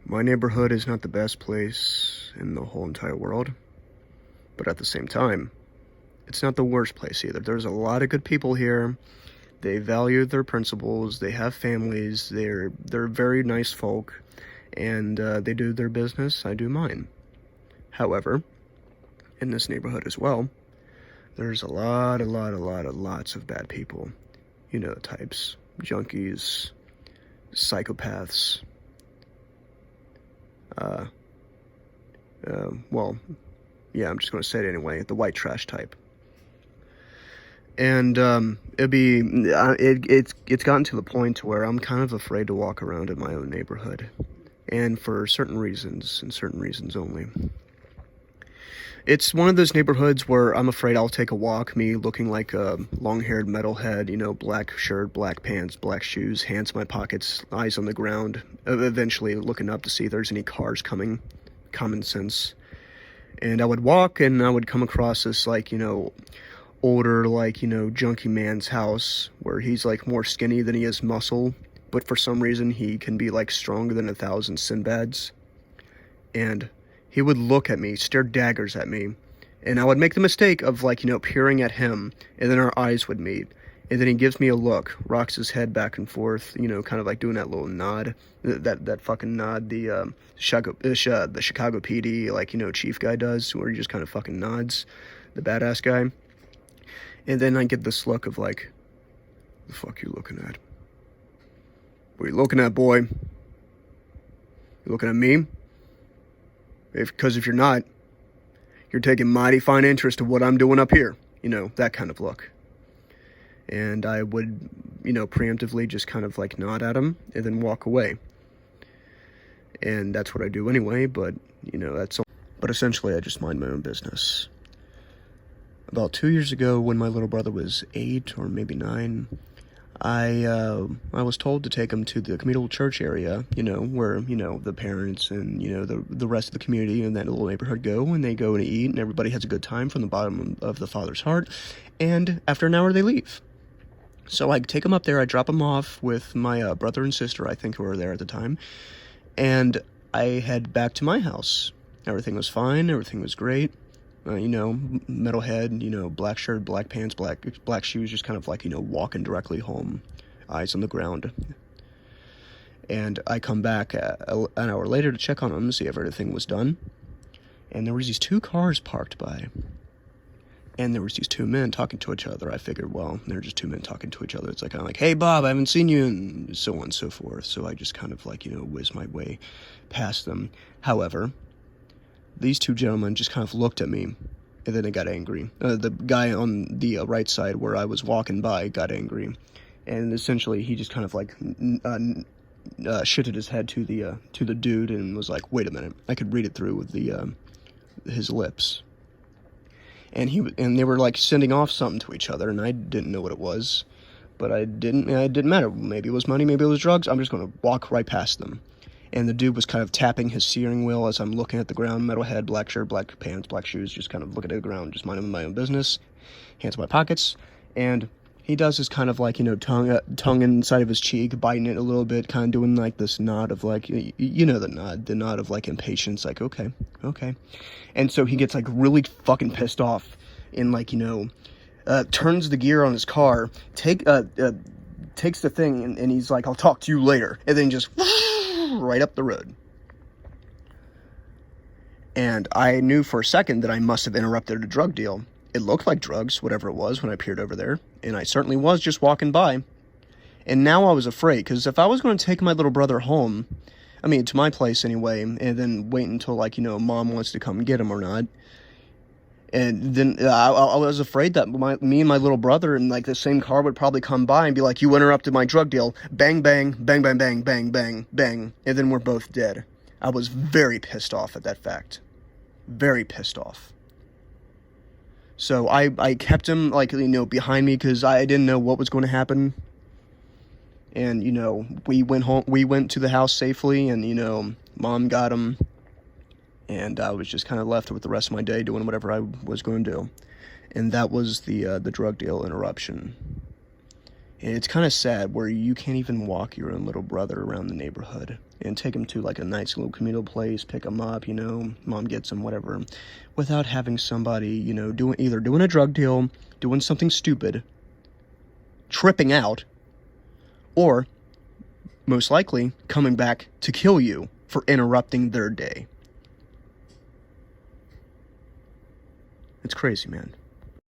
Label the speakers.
Speaker 1: My neighborhood is not the best place in the whole entire world, but at the same time, it's not the worst place either. There's a lot of good people here. They value their principles. They have families. They're very nice folk, and they do their business. I do mine. However, in this neighborhood as well, there's lots of bad people. You know the types: junkies, psychopaths. Well, yeah, I'm just going to say it anyway, the white trash type. And it's gotten to the point where I'm kind of afraid to walk around in my own neighborhood, and for certain reasons, and certain reasons only. It's one of those neighborhoods where I'm afraid I'll take a walk, me looking like a long-haired metalhead, you know, black shirt, black pants, black shoes, hands in my pockets, eyes on the ground, eventually looking up to see if there's any cars coming, common sense. And I would walk, and I would come across this, like, you know, older, like, you know, junkie man's house, where he's, like, more skinny than he is muscle, but for some reason he can be, like, stronger than 1,000 Sinbads. And he would look at me, stare daggers at me, and I would make the mistake of, like, you know, peering at him, and then our eyes would meet, and then he gives me a look, rocks his head back and forth, you know, kind of like doing that little nod, that fucking nod the Chicago PD, like, you know, chief guy does, where he just kind of fucking nods, the badass guy. And then I get this look of, like, the fuck you looking at? What are you looking at, boy? You looking at me? Because if you're not, you're taking mighty fine interest in what I'm doing up here. You know, that kind of look. And I would, you know, preemptively just kind of like nod at him and then walk away. And that's what I do anyway, but, you know, that's all. But essentially, I just mind my own business. About 2 years ago, when my little brother was 8 or maybe 9, I was told to take him to the communal church area, you know, where, you know, the parents and, you know, the rest of the community in that little neighborhood go, and they go and eat, and everybody has a good time from the bottom of the father's heart, and after an hour they leave. So I take him up there, I drop him off with my brother and sister, I think, who were there at the time, and I head back to my house. Everything was fine, everything was great. You know, metalhead, you know, black shirt, black pants, black shoes, just kind of like, you know, walking directly home, eyes on the ground. And I come back an hour later to check on him, see if everything was done. And there was these 2 cars parked by. And there was these 2 men talking to each other. I figured, well, they're just 2 men talking to each other. It's like, kind of like, hey, Bob, I haven't seen you, and so on and so forth. So I just kind of like, you know, whiz my way past them. However, these 2 gentlemen just kind of looked at me, and then they got angry. The guy on the right side where I was walking by got angry, and essentially he just kind of like shifted his head to the dude and was like, "Wait a minute!" I could read it through with his lips, and they were like sending off something to each other, and I didn't know what it was, but it didn't matter. Maybe it was money, maybe it was drugs. I'm just gonna walk right past them. And the dude was kind of tapping his steering wheel as I'm looking at the ground, metalhead, black shirt, black pants, black shoes, just kind of looking at the ground, just minding my own business, hands in my pockets, and he does this kind of like, you know, tongue inside of his cheek, biting it a little bit, kind of doing like this nod of like, you know, the nod of like impatience, like, okay, and so he gets like really fucking pissed off, and like, you know, turns the gear on his car, takes the thing, and he's like, I'll talk to you later, and then just right up the road. And I knew for a second that I must have interrupted a drug deal. It looked like drugs, whatever it was, when I peered over there, and I certainly was just walking by. And now I was afraid, because if I was going to take my little brother home, I mean, to my place anyway, and then wait until, like, you know, mom wants to come get him or not, and then I was afraid that me and my little brother in, like, the same car would probably come by and be like, you interrupted my drug deal. Bang, bang, bang, bang, bang, bang, bang, bang. And then we're both dead. I was very pissed off at that fact. Very pissed off. So I kept him, like, you know, behind me because I didn't know what was going to happen. And, you know, we went to the house safely, and, you know, mom got him. And I was just kind of left with the rest of my day doing whatever I was going to do. And that was the drug deal interruption. And it's kind of sad where you can't even walk your own little brother around the neighborhood. and take them to like a nice little communal place, pick them up, you know, mom gets them, whatever, without having somebody, you know, either doing a drug deal, doing something stupid, tripping out, or most likely coming back to kill you for interrupting their day. It's crazy, man.